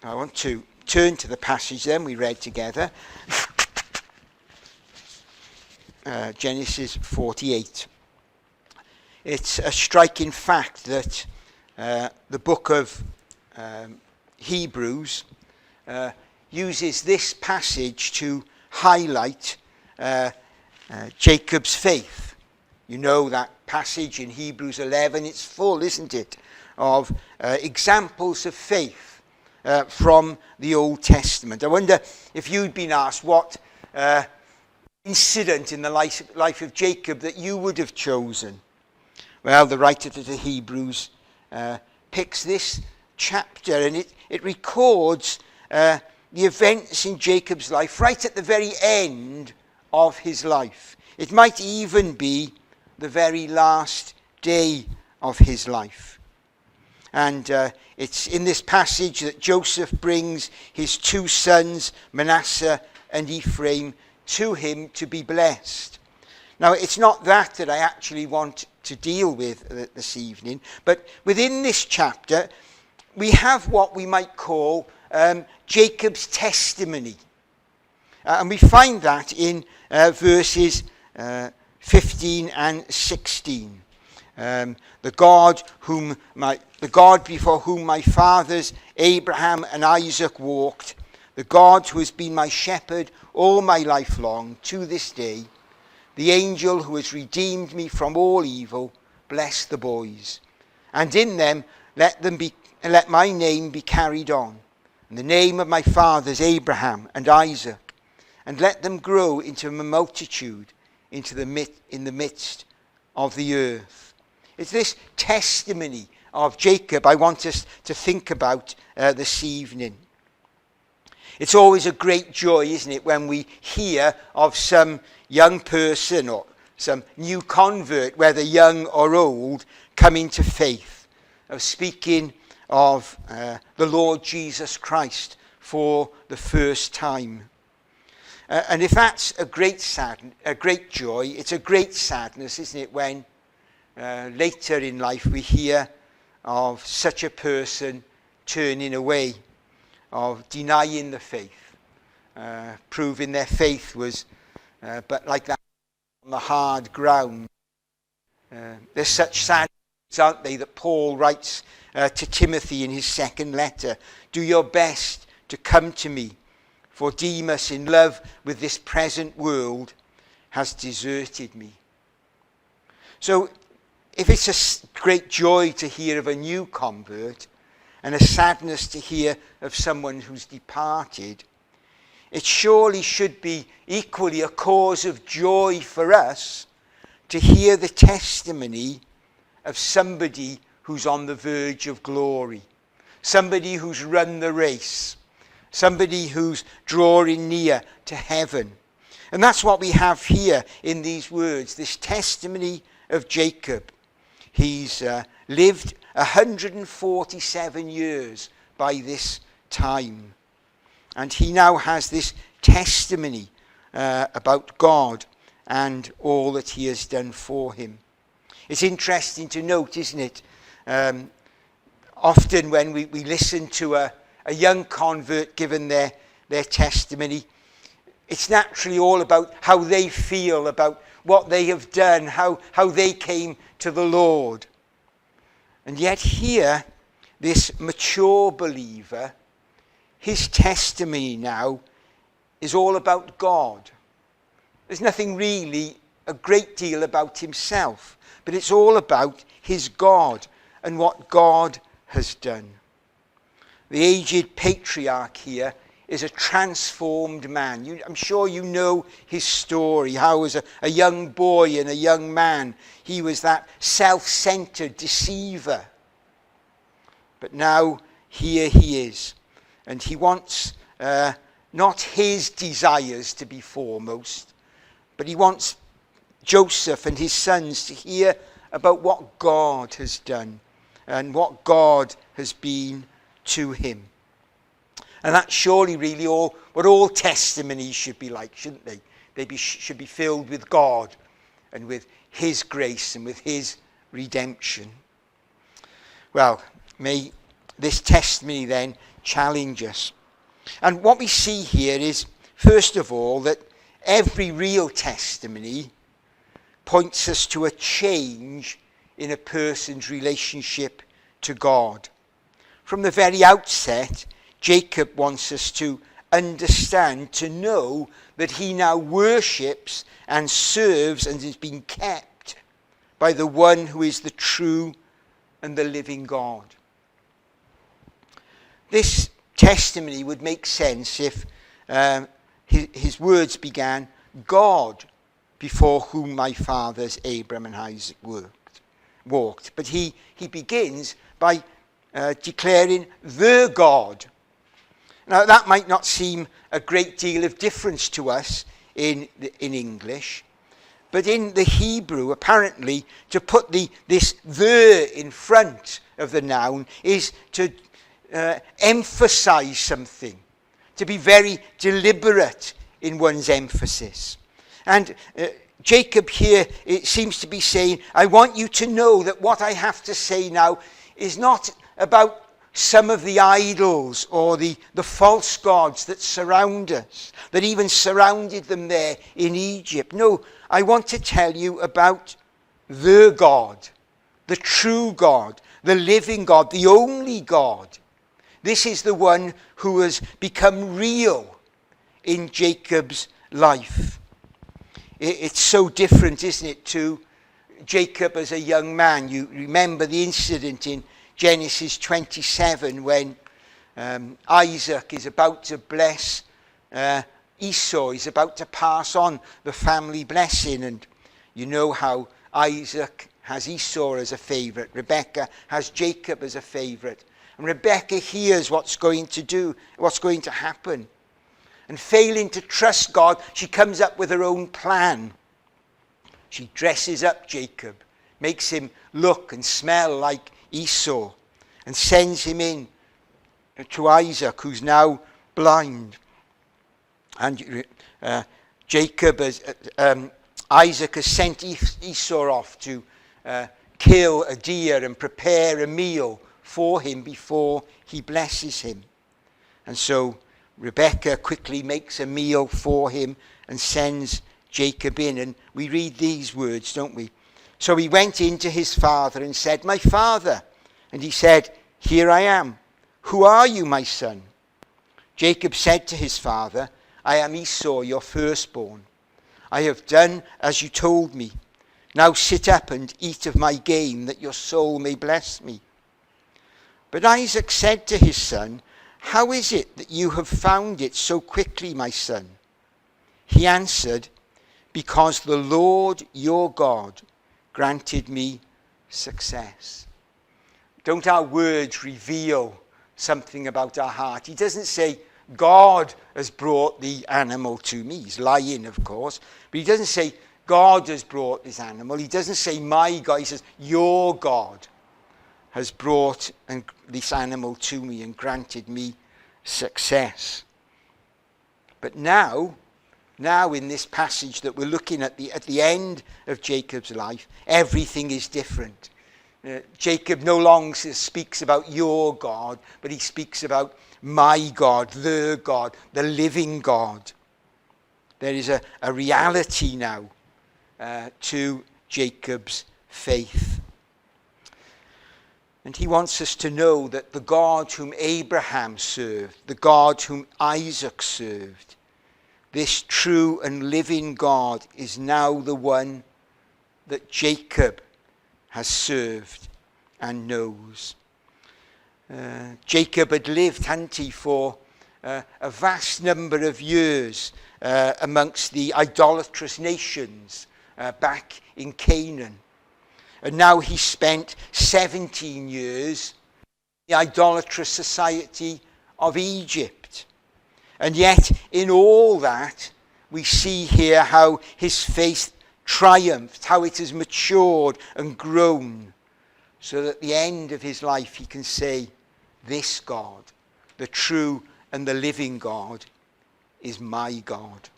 I want to turn to the passage then we read together. Genesis 48. It's a striking fact that the book of Hebrews uses this passage to highlight Jacob's faith. You know that passage in Hebrews 11, it's full, isn't it, of examples of faith from the Old Testament. I wonder if you'd been asked what incident in the life of Jacob that you would have chosen. Well, the writer to the Hebrews picks this chapter, and it records the events in Jacob's life right at the very end of his life. It might even be the very last day of his life. And it's in this passage that Joseph brings his two sons, Manasseh and Ephraim, to him to be blessed. Now, it's not that I actually want to deal with this evening, but within this chapter, we have what we might call Jacob's testimony. And we find that in verses 15 and 16. The God before whom my fathers Abraham and Isaac walked, the God who has been my shepherd all my life long to this day, the angel who has redeemed me from all evil, bless the boys. And in them let my name be carried on, and the name of my fathers Abraham and Isaac, and let them grow into a multitude in the midst of the earth. It's this testimony of Jacob I want us to think about this evening. It's always a great joy, isn't it, when we hear of some young person or some new convert, whether young or old, coming to faith, of speaking of the Lord Jesus Christ for the first time. And if that's a great joy, it's a great sadness, isn't it, when later in life we hear of such a person turning away, of denying the faith, proving their faith was but like that on the hard ground. There's such sadness, aren't they, that Paul writes to Timothy in his second letter, do your best to come to me, for Demas, in love with this present world, has deserted me. So if it's a great joy to hear of a new convert and a sadness to hear of someone who's departed, it surely should be equally a cause of joy for us to hear the testimony of somebody who's on the verge of glory, somebody who's run the race, somebody who's drawing near to heaven. And that's what we have here in these words, this testimony of Jacob. He's lived 147 years by this time. And he now has this testimony about God and all that he has done for him. It's interesting to note, isn't it? Often when we listen to a young convert giving their testimony, it's naturally all about how they feel, about what they have done, how they came to the Lord. And yet here, this mature believer, his testimony now is all about God. There's nothing really a great deal about himself, but it's all about his God and what God has done. The aged patriarch here is a transformed man. I'm sure you know his story, how as a young boy and a young man, he was that self-centered deceiver. But now here he is, and he wants not his desires to be foremost, but he wants Joseph and his sons to hear about what God has done and what God has been to him. And that's surely really what all testimonies should be like, shouldn't they? Should be filled with God and with his grace and with his redemption. Well, may this testimony then challenge us. And what we see here is, first of all, that every real testimony points us to a change in a person's relationship to God. From the very outset, Jacob wants us to understand, to know that he now worships and serves and is being kept by the one who is the true and the living God. This testimony would make sense if his words began, God, before whom my fathers Abraham and Isaac walked. But he begins by declaring the God. Now that might not seem a great deal of difference to us in English, but in the Hebrew, apparently, to put this the in front of the noun is to emphasize something, to be very deliberate in one's emphasis. And Jacob here, it seems to be saying, I want you to know that what I have to say now is not about some of the idols or the false gods that surround us, that even surrounded them there in Egypt. No, I want to tell you about the God, the true God, the living God, the only God. This is the one who has become real in Jacob's life. It's so different, isn't it, to Jacob as a young man. You remember the incident in Genesis 27 when Isaac is about to bless Esau. He's about to pass on the family blessing. And you know how Isaac has Esau as a favorite. Rebekah has Jacob as a favorite. And Rebekah hears what's going to happen. And failing to trust God, she comes up with her own plan. She dresses up Jacob, makes him look and smell like Esau, and sends him in to Isaac, who's now blind. And Isaac has sent Esau off to kill a deer and prepare a meal for him before he blesses him. And so Rebekah quickly makes a meal for him and sends Jacob in. And we read these words, don't we? So he went in to his father and said, my father. And he said, here I am. Who are you, my son? Jacob said to his father, I am Esau, your firstborn. I have done as you told me. Now sit up and eat of my game, that your soul may bless me. But Isaac said to his son, how is it that you have found it so quickly, my son? He answered, because the Lord your God granted me success. Don't our words reveal something about our heart? He doesn't say, God has brought the animal to me. He's lying, of course. But he doesn't say, God has brought this animal. He doesn't say, my God. He says, your God has brought this animal to me and granted me success. But now in this passage that we're looking at the end of Jacob's life, everything is different. Jacob no longer speaks about your God, but he speaks about my God, the living God. There is a reality now to Jacob's faith. And he wants us to know that the God whom Abraham served, the God whom Isaac served, this true and living God is now the one that Jacob has served and knows. Jacob had lived, hadn't he, for a vast number of years amongst the idolatrous nations back in Canaan. And now he spent 17 years in the idolatrous society of Egypt. And yet, in all that, we see here how his faith triumphed, how it has matured and grown, so that at the end of his life he can say, this God, the true and the living God, is my God.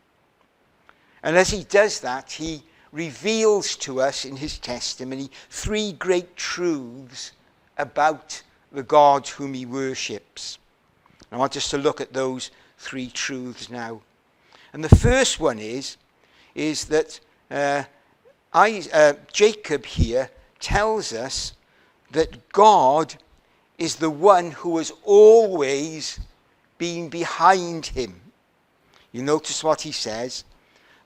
And as he does that, he reveals to us in his testimony 3 great truths about the God whom he worships. I want us to look at those 3 truths now. And the first one is that Jacob here tells us that God is the one who has always been behind him. You notice what he says,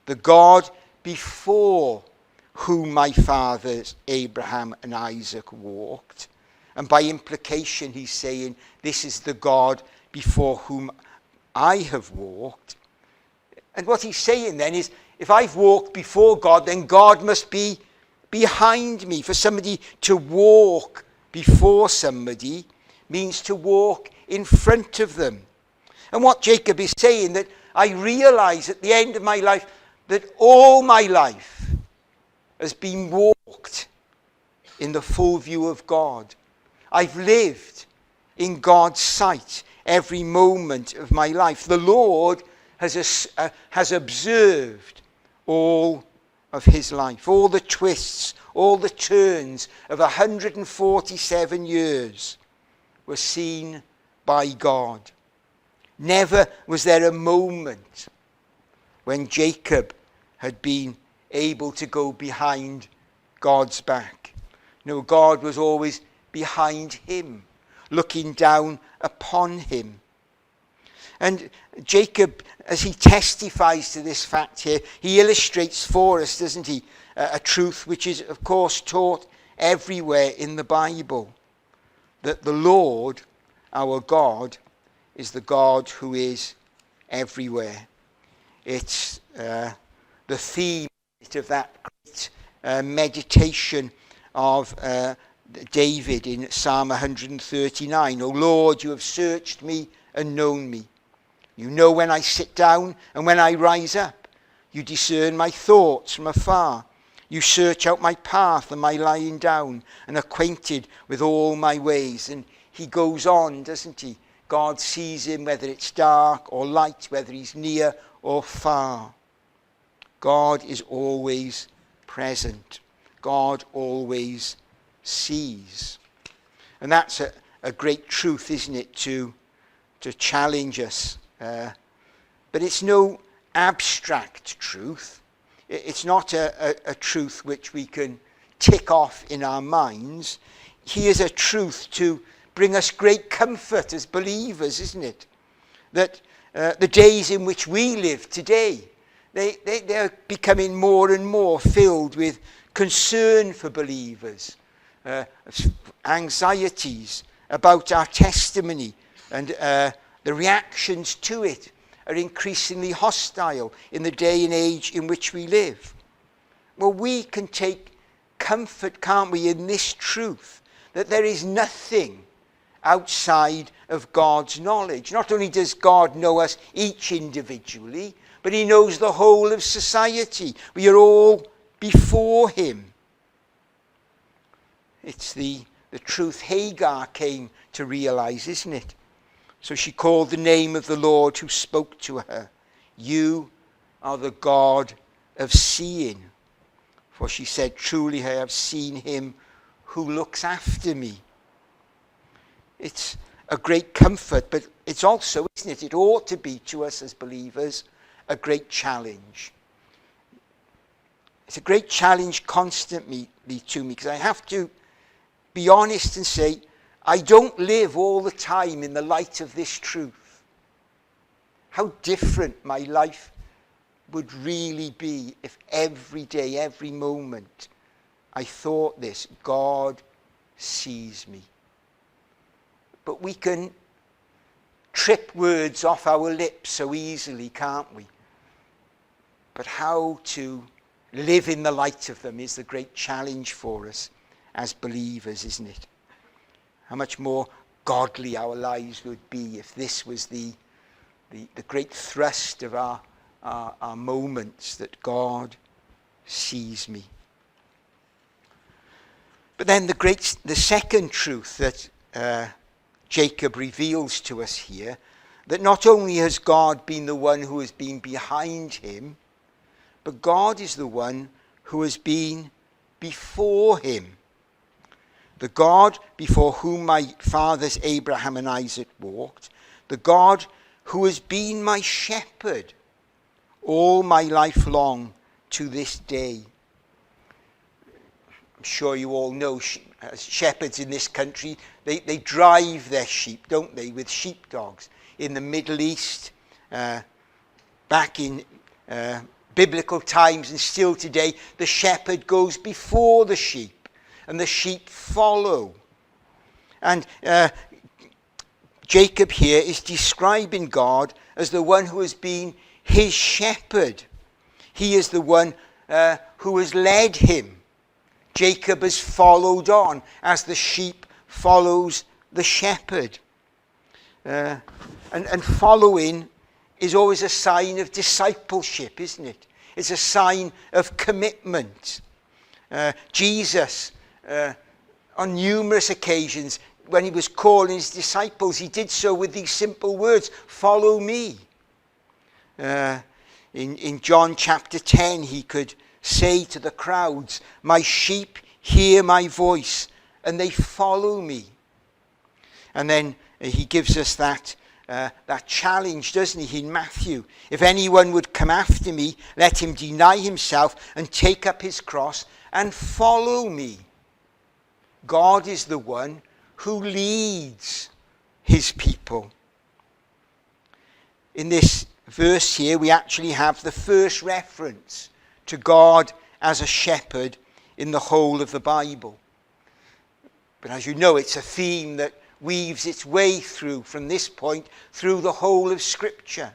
the God before whom my fathers Abraham and Isaac walked. And by implication he's saying, this is the God before whom I have walked. And what he's saying then is, if I've walked before God, then God must be behind me. For somebody to walk before somebody means to walk in front of them. And what Jacob is saying, that I realize at the end of my life that all my life has been walked in the full view of God. I've lived in God's sight every moment of my life. The Lord has observed all of his life, all the twists, all the turns of 147 years were seen by God. Never was there a moment when Jacob had been able to go behind God's back. No, God was always behind him, looking down upon him. And Jacob, as he testifies to this fact here, he illustrates for us, doesn't he, a truth which is, of course, taught everywhere in the Bible, that the Lord, our God, is the God who is everywhere. It's the theme of that great meditation of David in Psalm 139. O Lord, you have searched me and known me. You know when I sit down and when I rise up. You discern my thoughts from afar. You search out my path and my lying down, and acquainted with all my ways. And he goes on, doesn't he? God sees him, whether it's dark or light, whether he's near or far. God is always present. God always sees. And that's a great truth, isn't it, to challenge us. But it's no abstract truth. It's not a truth which we can tick off in our minds. Here's a truth to bring us great comfort as believers, isn't it? That the days in which we live today, they're becoming more and more filled with concern for believers, anxieties about our testimony, and the reactions to it are increasingly hostile in the day and age in which we live. Well, we can take comfort, can't we, in this truth, that there is nothing outside of God's knowledge. Not only does God know us each individually, but he knows the whole of society. We are all before him. It's the truth Hagar came to realize, isn't it? So she called the name of the Lord who spoke to her. You are the God of seeing. For she said, truly I have seen him who looks after me. It's a great comfort, but it's also, isn't it, it ought to be to us as believers, a great challenge. It's a great challenge constantly to me, because I have to be honest and say, I don't live all the time in the light of this truth. How different my life would really be if every day, every moment, I thought this: God sees me. But we can trip words off our lips so easily, can't we? But how to live in the light of them is the great challenge for us as believers, isn't it? How much more godly our lives would be if this was the great thrust of our moments, that God sees me. But then the second truth that Jacob reveals to us here, that not only has God been the one who has been behind him, but God is the one who has been before him. The God before whom my fathers Abraham and Isaac walked, the God who has been my shepherd all my life long to this day. I'm sure you all know shepherds in this country, they drive their sheep, don't they, with sheepdogs. In the Middle East, back in biblical times and still today, the shepherd goes before the sheep and the sheep follow. And Jacob here is describing God as the one who has been his shepherd. He is the one who has led him. Jacob has followed on as the sheep follows the shepherd. And following is always a sign of discipleship, isn't it? It's a sign of commitment. Jesus, on numerous occasions, when he was calling his disciples, he did so with these simple words, "Follow me." In John chapter 10, he could say to the crowds, "My sheep hear my voice, and they follow me." And then he gives us that challenge, doesn't he, in Matthew? "If anyone would come after me, let him deny himself and take up his cross and follow me." God is the one who leads his people. In this verse here, we actually have the first reference to God as a shepherd in the whole of the Bible. But as you know, it's a theme that weaves its way through, from this point, through the whole of Scripture.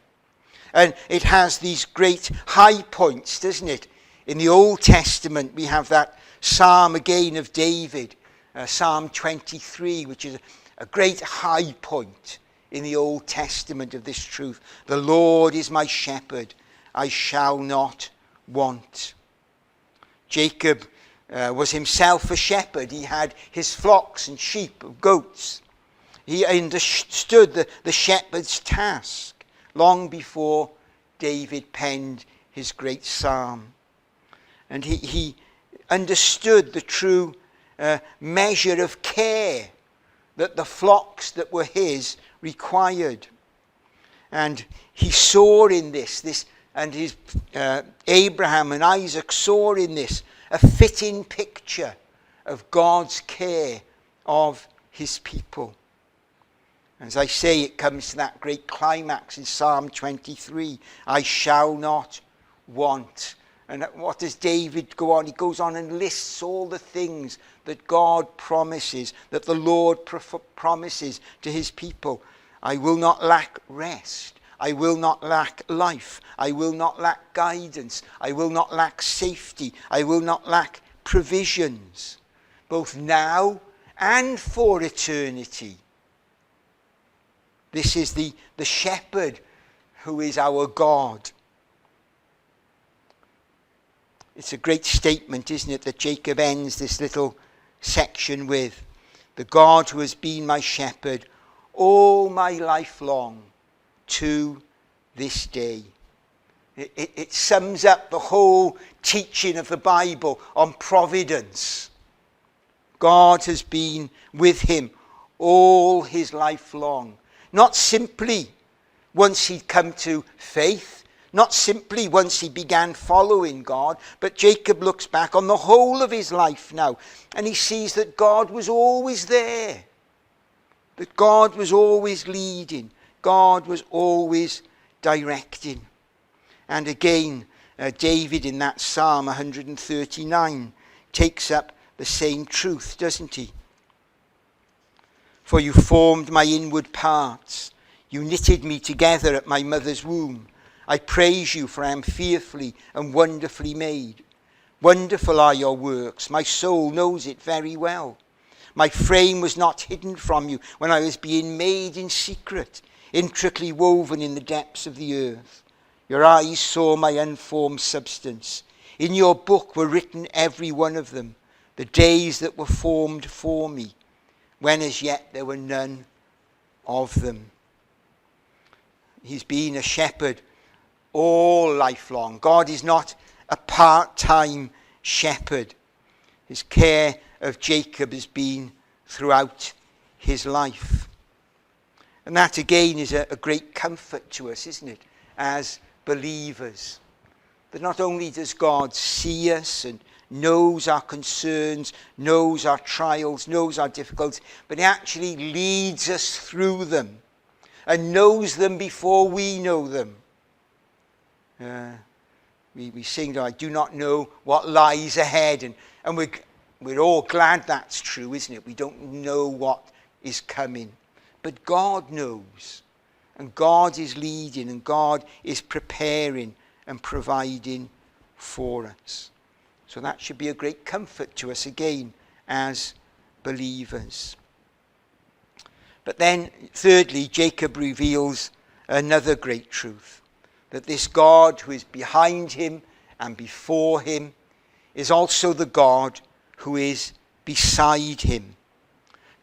And it has these great high points, doesn't it? In the Old Testament, we have that psalm again of David, Psalm 23, which is a great high point in the Old Testament of this truth. "The Lord is my shepherd, I shall not want." Jacob was himself a shepherd. He had his flocks and sheep and goats. He understood the shepherd's task long before David penned his great psalm. And he understood the true measure of care that the flocks that were his required. And he saw in this and his Abraham and Isaac saw in this a fitting picture of God's care of his people. As I say, it comes to that great climax in Psalm 23, "I shall not want." And what does David go on? He goes on and lists all the things that God promises, that the Lord promises to his people. "I will not lack rest. I will not lack life. I will not lack guidance. I will not lack safety. I will not lack provisions, both now and for eternity." This is the shepherd who is our God. It's a great statement, isn't it, that Jacob ends this little section with. "The God who has been my shepherd all my life long to this day." It sums up the whole teaching of the Bible on providence. God has been with him all his life long. Not simply once he'd come to faith, not simply once he began following God, but Jacob looks back on the whole of his life now, and he sees that God was always there, that God was always leading, God was always directing. And again, David in that Psalm 139 takes up the same truth, doesn't he? "For you formed my inward parts. You knitted me together at my mother's womb. I praise you, for I am fearfully and wonderfully made. Wonderful are your works. My soul knows it very well. My frame was not hidden from you when I was being made in secret, intricately woven in the depths of the earth. Your eyes saw my unformed substance. In your book were written every one of them, the days that were formed for me, when as yet there were none of them." He's been a shepherd all life long. God is not a part-time shepherd. His care of Jacob has been throughout his life. And that again is a great comfort to us, isn't it, as believers. That not only does God see us and knows our concerns, knows our trials, knows our difficulties, but he actually leads us through them and knows them before we know them. We sing, I do not know what lies ahead, and we're all glad that's true, isn't it? We don't know what is coming. But God knows, and God is leading, and God is preparing and providing for us. So that should be a great comfort to us again as believers. But then, thirdly, Jacob reveals another great truth, that this God who is behind him and before him is also the God who is beside him.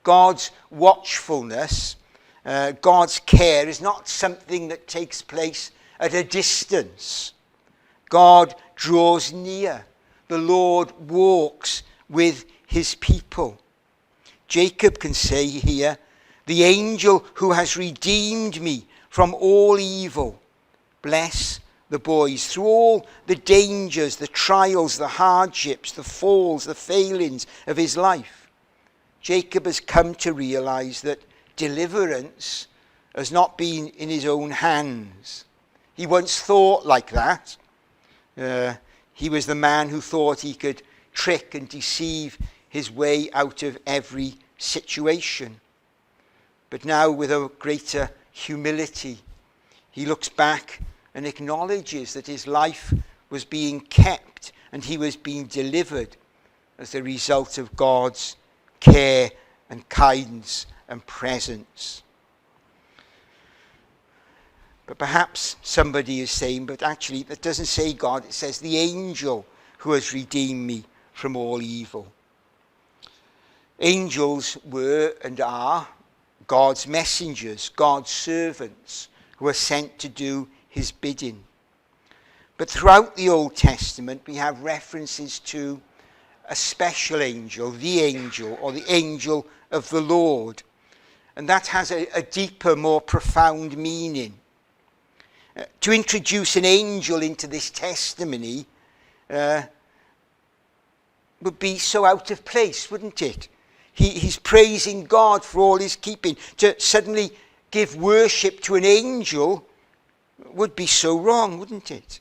God's watchfulness, God's care is not something that takes place at a distance. God draws near. The Lord walks with his people. Jacob can say here, the angel who has redeemed me from all evil. Bless the boys. Through all the dangers, the trials, the hardships, the falls, the failings of his life, Jacob has come to realize that deliverance has not been in his own hands. He once thought like that. He was the man who thought he could trick and deceive his way out of every situation. But now, with a greater humility, he looks back and acknowledges that his life was being kept and he was being delivered as a result of God's care and kindness and presence. But perhaps somebody is saying, but actually that doesn't say God, it says the angel who has redeemed me from all evil. Angels were and are God's messengers, God's servants who are sent to do his bidding. But throughout the Old Testament we have references to a special angel, the angel or the angel of the Lord. And that has a deeper, more profound meaning. To introduce an angel into this testimony would be so out of place, wouldn't it? He's praising God for all his keeping. To suddenly give worship to an angel would be so wrong, wouldn't it?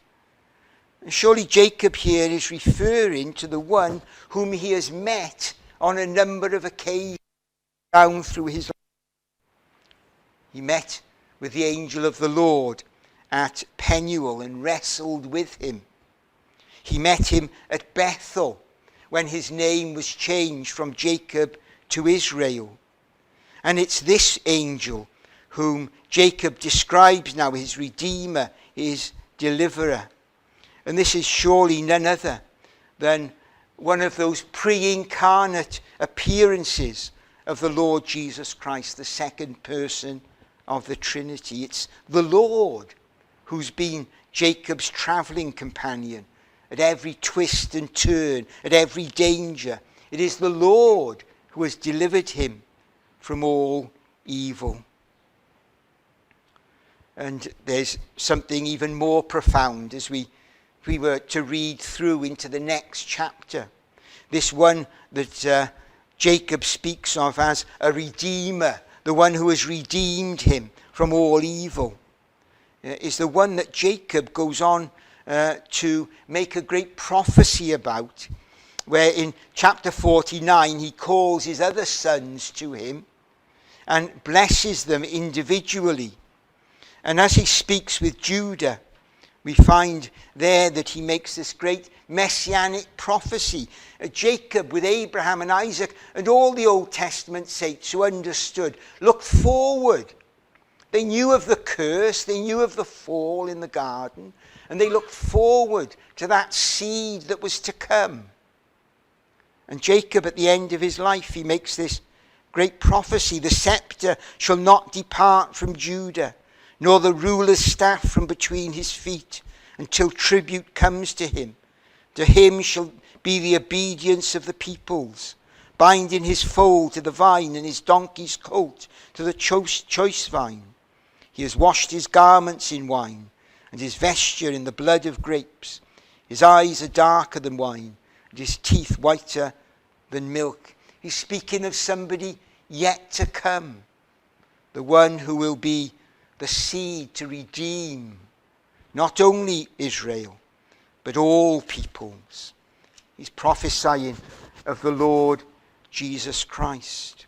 And surely Jacob here is referring to the one whom he has met on a number of occasions down through his life. He met with the angel of the Lord at Penuel and wrestled with him. He met him at Bethel when his name was changed from Jacob to Israel. And it's this angel whom Jacob describes now, his Redeemer, his Deliverer. And this is surely none other than one of those pre-incarnate appearances of the Lord Jesus Christ, the second person of the Trinity. It's the Lord who's been Jacob's traveling companion at every twist and turn, at every danger. It is the Lord who has delivered him from all evil. And there's something even more profound as we were to read through into the next chapter. This one that Jacob speaks of as a redeemer, the one who has redeemed him from all evil, is the one that Jacob goes on to make a great prophecy about, where in chapter 49 he calls his other sons to him and blesses them individually. And as he speaks with Judah, we find there that he makes this great messianic prophecy. Jacob with Abraham and Isaac and all the Old Testament saints who understood, looked forward. They knew of the curse, they knew of the fall in the garden, and they looked forward to that seed that was to come. And Jacob, at the end of his life, he makes this great prophecy. The scepter shall not depart from Judah, nor the ruler's staff from between his feet, until tribute comes to him. To him shall be the obedience of the peoples, binding his foal to the vine and his donkey's colt to the choice vine. He has washed his garments in wine, and his vesture in the blood of grapes. His eyes are darker than wine, and his teeth whiter than milk. He's speaking of somebody yet to come, the one who will be the seed to redeem not only Israel, but all peoples. He's prophesying of the Lord Jesus Christ.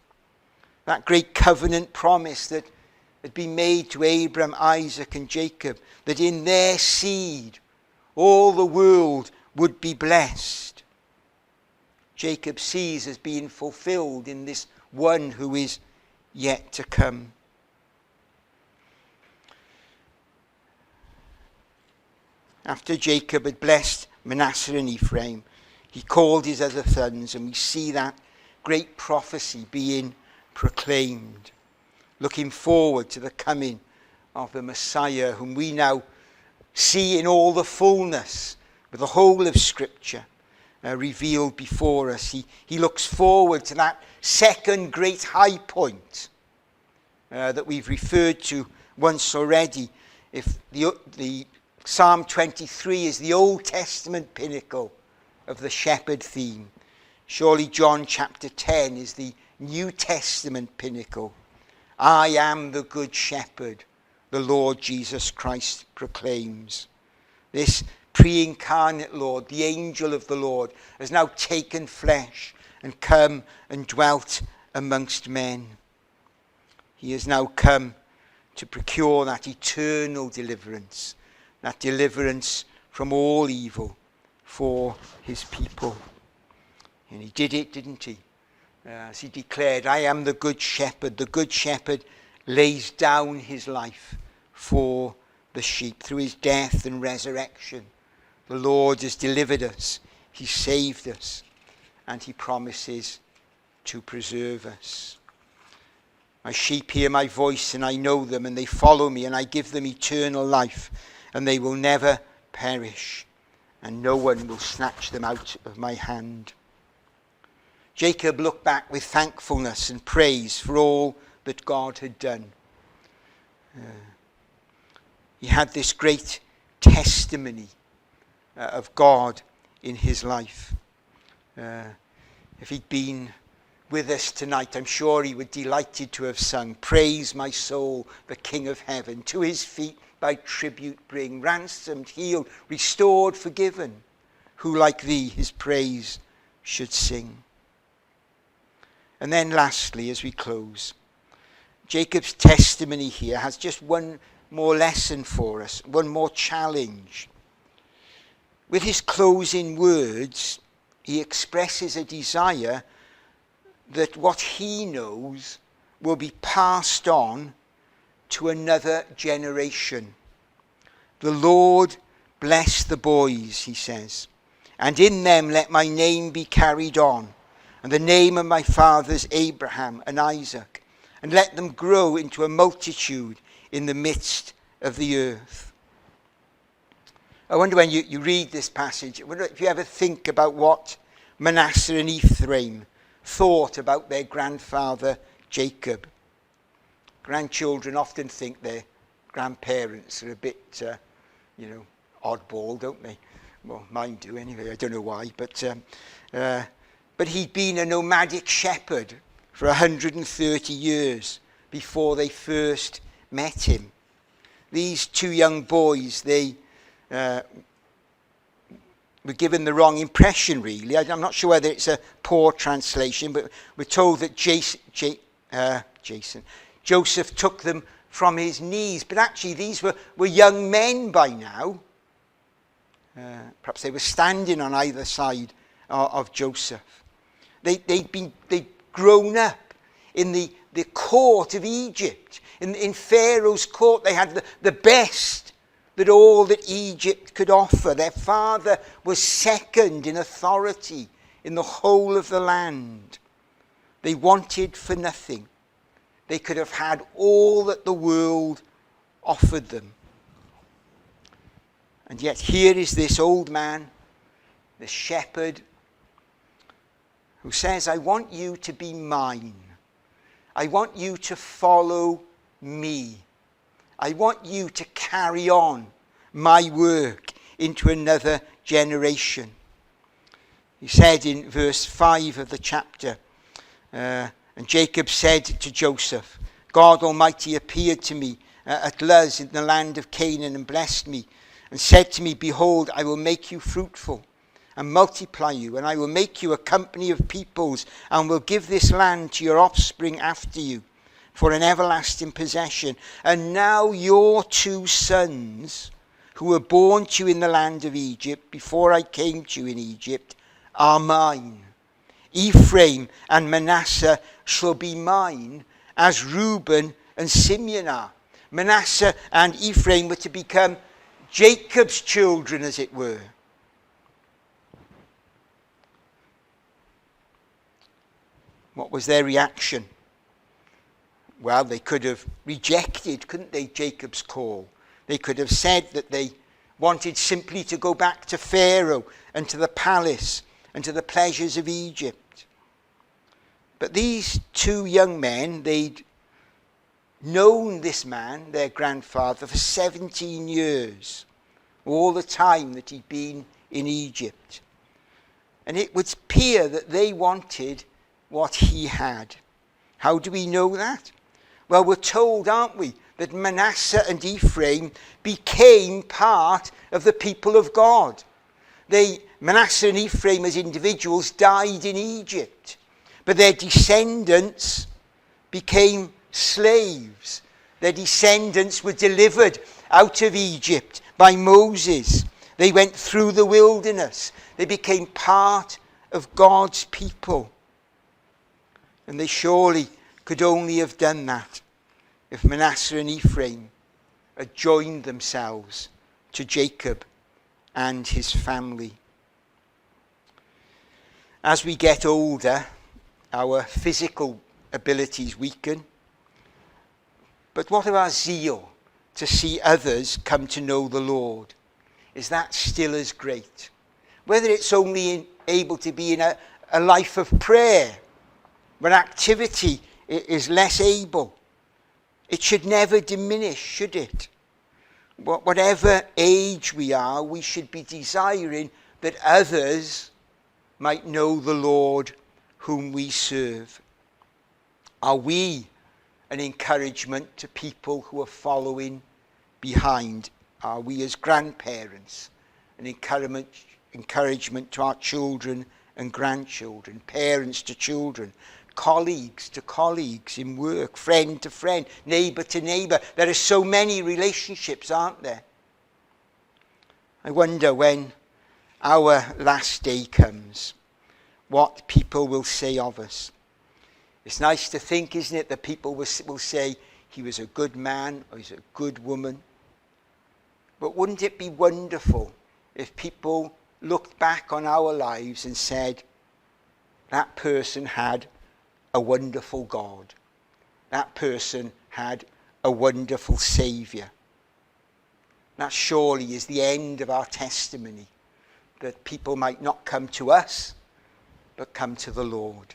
That great covenant promise that had been made to Abraham, Isaac and Jacob, that in their seed all the world would be blessed. Jacob sees as being fulfilled in this one who is yet to come. After Jacob had blessed Manasseh and Ephraim, he called his other sons, and we see that great prophecy being proclaimed, looking forward to the coming of the Messiah, whom we now see in all the fullness, with the whole of Scripture revealed before us. He looks forward to that second great high point that we've referred to once already. If the Psalm 23 is the Old Testament pinnacle of the shepherd theme, surely John chapter 10 is the New Testament pinnacle. I am the good shepherd, the Lord Jesus Christ proclaims. This pre-incarnate Lord, the angel of the Lord, has now taken flesh and come and dwelt amongst men. He has now come to procure that eternal deliverance, that deliverance from all evil for his people. And he did it, didn't he? As he declared, I am the good shepherd. The good shepherd lays down his life for the sheep. Through his death and resurrection, the Lord has delivered us. He saved us. And he promises to preserve us. My sheep hear my voice, and I know them, and they follow me, and I give them eternal life, and they will never perish, and no one will snatch them out of my hand. Jacob looked back with thankfulness and praise for all that God had done. He had this great testimony of God in his life. If he'd been with us tonight, I'm sure he would delighted to have sung, praise my soul, the King of heaven. To his feet thy tribute bring, ransomed, healed, restored, forgiven. Who like thee his praise should sing? And then lastly, as we close, Jacob's testimony here has just one more lesson for us, one more challenge. With his closing words, he expresses a desire that what he knows will be passed on to another generation. The Lord bless the boys, he says, and in them let my name be carried on, and the name of my fathers Abraham and Isaac, and let them grow into a multitude in the midst of the earth. I wonder when you read this passage, I wonder if you ever think about what Manasseh and Ephraim thought about their grandfather Jacob. Grandchildren often think their grandparents are a bit, oddball, don't they? Well, mine do anyway, I don't know why, but he'd been a nomadic shepherd for 130 years before they first met him. These two young boys, they were given the wrong impression, really. I'm not sure whether it's a poor translation, but we're told that Joseph took them from his knees. But actually, these were young men by now. Perhaps they were standing on either side of Joseph. They'd grown up in the court of Egypt. In Pharaoh's court, they had the best that all that Egypt could offer. Their father was second in authority in the whole of the land. They wanted for nothing. They could have had all that the world offered them. And yet here is this old man, the shepherd who says, I want you to be mine. I want you to follow me. I want you to carry on my work into another generation. He said in verse 5 of the chapter, and Jacob said to Joseph, God Almighty appeared to me at Luz in the land of Canaan and blessed me and said to me, behold, I will make you fruitful and multiply you, and I will make you a company of peoples and will give this land to your offspring after you for an everlasting possession. And now your 2 sons who were born to you in the land of Egypt before I came to you in Egypt are mine. Ephraim and Manasseh shall be mine as Reuben and Simeon are. Manasseh and Ephraim were to become Jacob's children, as it were. What was their reaction? Well, they could have rejected, couldn't they, Jacob's call. They could have said that they wanted simply to go back to Pharaoh and to the palace and to the pleasures of Egypt. But these 2 young men, they'd known this man, their grandfather, for 17 years, all the time that he'd been in Egypt. And it would appear that they wanted what he had. How do we know that? Well, we're told, aren't we, that Manasseh and Ephraim became part of the people of God. Manasseh and Ephraim as individuals died in Egypt, but their descendants became slaves. Their descendants were delivered out of Egypt by Moses. They went through the wilderness. They became part of God's people. And they surely could only have done that if Manasseh and Ephraim had joined themselves to Jacob and his family. As we get older, our physical abilities weaken. But what of our zeal to see others come to know the Lord? Is that still as great? Whether it's only able to be in a life of prayer, when activity is less able, it should never diminish, should it? Whatever age we are, we should be desiring that others might know the Lord whom we serve. Are we an encouragement to people who are following behind? Are we as grandparents an encouragement to our children and grandchildren, parents to children, colleagues to colleagues in work, friend to friend, neighbour to neighbour? There are so many relationships, aren't there? I wonder when our last day comes, what people will say of us. It's nice to think, isn't it, that people will say he was a good man or he's a good woman. But wouldn't it be wonderful if people looked back on our lives and said, that person had a wonderful God. That person had a wonderful Saviour. That surely is the end of our testimony, that people might not come to us, but come to the Lord.